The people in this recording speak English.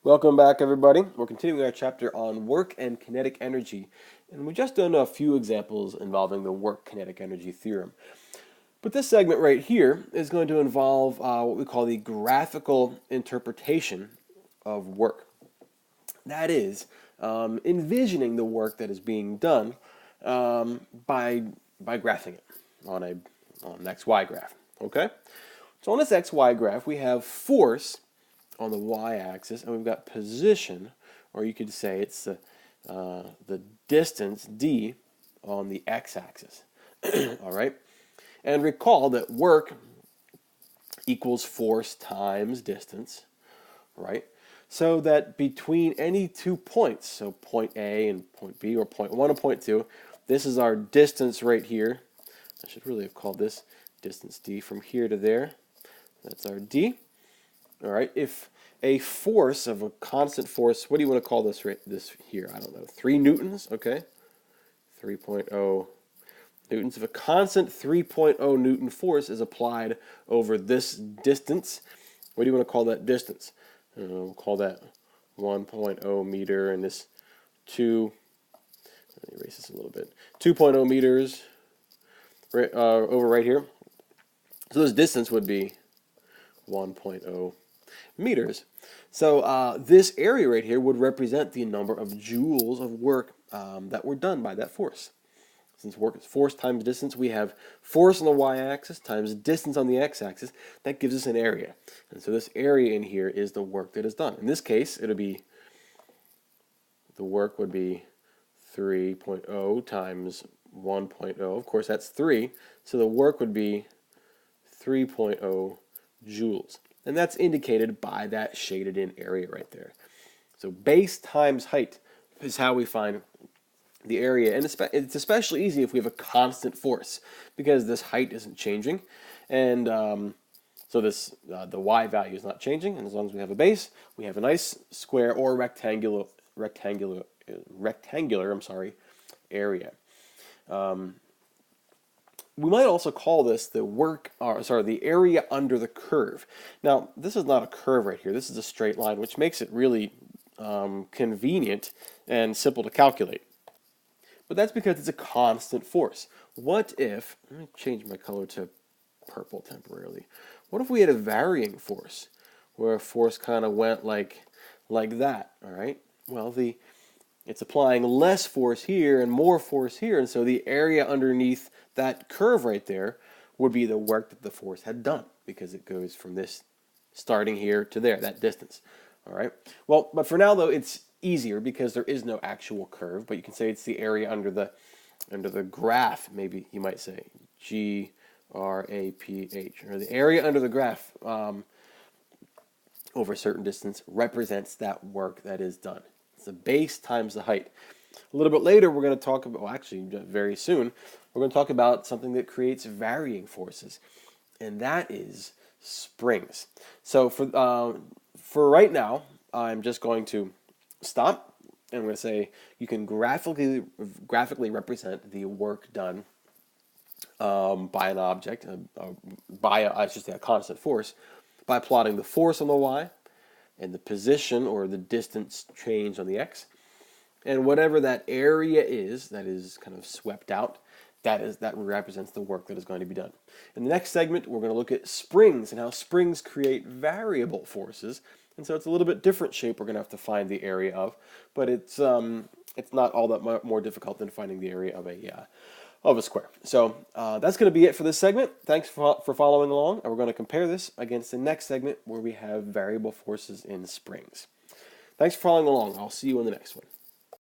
Welcome back, everybody. We're continuing our chapter on work and kinetic energy, and we've just done a few examples involving the work-kinetic energy theorem. But this segment right here is going to involve what we call the graphical interpretation of work. That is, envisioning the work that is being done by graphing it on an XY graph. Okay? So on this XY graph, we have force on the y-axis, and we've got position, or you could say it's the distance d on the x-axis. All right, and recall that work equals force times distance, right? So that between any 2 points, so point A and point B, or point 1 and point 2, this is our distance right here. I should really have called this distance d from here to there. That's our d. All right, if a force of a constant force, what do you want to call this here? I don't know, 3 newtons, okay? 3.0 newtons. If a constant 3.0 newton force is applied over this distance, what do you want to call that distance? We'll call that 1.0 meter, and this let me erase this a little bit, 2.0 meters right, over right here. So this distance would be 1.0 meters. So this area right here would represent the number of joules of work that were done by that force. Since work is force times distance, we have force on the y-axis times distance on the x-axis. That gives us an area. And so this area in here is the work that is done. In this case, the work would be 3.0 times 1.0. Of course, that's 3. So the work would be 3.0 joules. And that's indicated by that shaded in area right there. So base times height is how we find the area. And it's especially easy if we have a constant force, because this height isn't changing. And so this the y value is not changing. And as long as we have a base, we have a nice square or rectangular area. We might also call this the area under the curve. Now, this is not a curve right here. This is a straight line, which makes it really convenient and simple to calculate. But that's because it's a constant force. What if, let me change my color to purple temporarily. What if we had a varying force, where a force kind of went like that, all right? Well, it's applying less force here and more force here, and so the area underneath that curve right there would be the work that the force had done, because it goes from this starting here to there, that distance. All right. Well, but for now though, it's easier because there is no actual curve, but you can say it's the area under the graph. Maybe you might say GRAPH, or the area under the graph over a certain distance represents that work that is done. It's the base times the height. A little bit later, we're going to talk about, well, actually, very soon, we're going to talk about something that creates varying forces, and that is springs. So for right now, I'm just going to stop, and I'm going to say you can graphically represent the work done by an object, I should say a constant force, by plotting the force on the y and the position or the distance change on the x. And whatever that area is that is kind of swept out, that represents the work that is going to be done. In the next segment, we're going to look at springs and how springs create variable forces. And so it's a little bit different shape we're going to have to find the area of, but it's not all that more difficult than finding the area of a square. So that's going to be it for this segment. Thanks for following along, and we're going to compare this against the next segment where we have variable forces in springs. Thanks for following along. I'll see you in the next one.